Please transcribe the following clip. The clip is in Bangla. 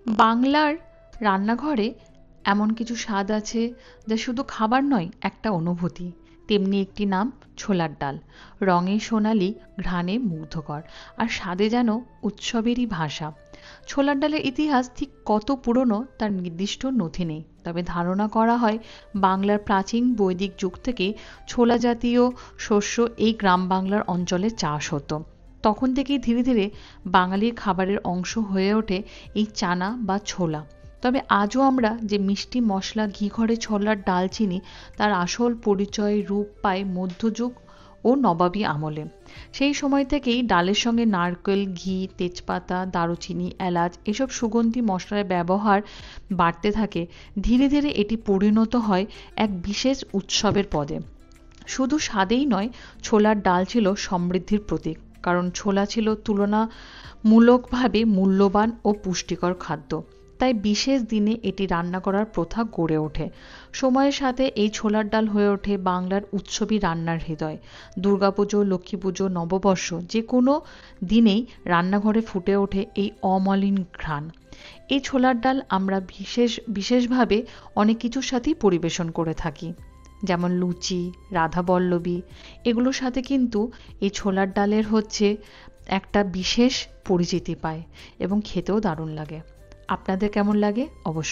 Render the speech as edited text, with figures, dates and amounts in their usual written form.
বাংলার রান্নাঘরে এমন কিছু স্বাদ আছে যা শুধু খাবার নয়, একটা অনুভূতি। তেমনি একটি নাম, ছোলার ডাল। রঙে সোনালি, ঘ্রাণে মুগ্ধকর, আর স্বাদে যেন উৎসবেরই ভাষা। ছোলার ডালের ইতিহাস ঠিক কত পুরনো তার নির্দিষ্ট নথি নেই, তবে ধারণা করা হয় বাংলার প্রাচীন বৈদিক যুগ থেকে ছোলা জাতীয় শস্য এই গ্রাম বাংলার অঞ্চলে চাষ হতো। তখন থেকেই ধীরে ধীরে বাঙালির খাবারের অংশ হয়ে ওঠে এই চানা বা ছোলা। তবে আজও আমরা যে মিষ্টি মশলা ঘি ঘরে ছোলার ডাল চিনি, তার আসল পরিচয় রূপ পায় মধ্যযুগ ও নবাবী আমলে। সেই সময় থেকেই ডালের সঙ্গে নারকেল, ঘি, তেজপাতা, দারুচিনি, এলাচ এসব সুগন্ধি মশলার ব্যবহার বাড়তে থাকে। ধীরে ধীরে এটি পরিণত হয় এক বিশেষ উৎসবের পদে। শুধু স্বাদেই নয়, ছোলার ডাল ছিল সমৃদ্ধির প্রতীক, কারণ ছোলা ছিল তুলনামূলকভাবে মূল্যবান ও পুষ্টিকর খাদ্য। তাই বিশেষ দিনে এটি রান্না করার প্রথা গড়ে ওঠে। সময়ের সাথে এই ছোলার ডাল হয়ে ওঠে বাংলার উৎসবী রান্নার হৃদয়। দুর্গাপুজো, লক্ষ্মী পুজো, নববর্ষ, যে কোনো দিনেই রান্নাঘরে ফুটে ওঠে এই অমলিন ঘ্রাণ। এই ছোলার ডাল আমরা বিশেষভাবে অনেক কিছুর সাথেই পরিবেশন করে থাকি, যেমন লুচি, রাধাবল্লভী, এগুলোর সাথে কিন্তু এই ছোলার ডালের একটা বিশেষ পরিচিতি পায় এবং খেতেও দারুণ লাগে। আপনাদের কেমন লাগে অবশ্যই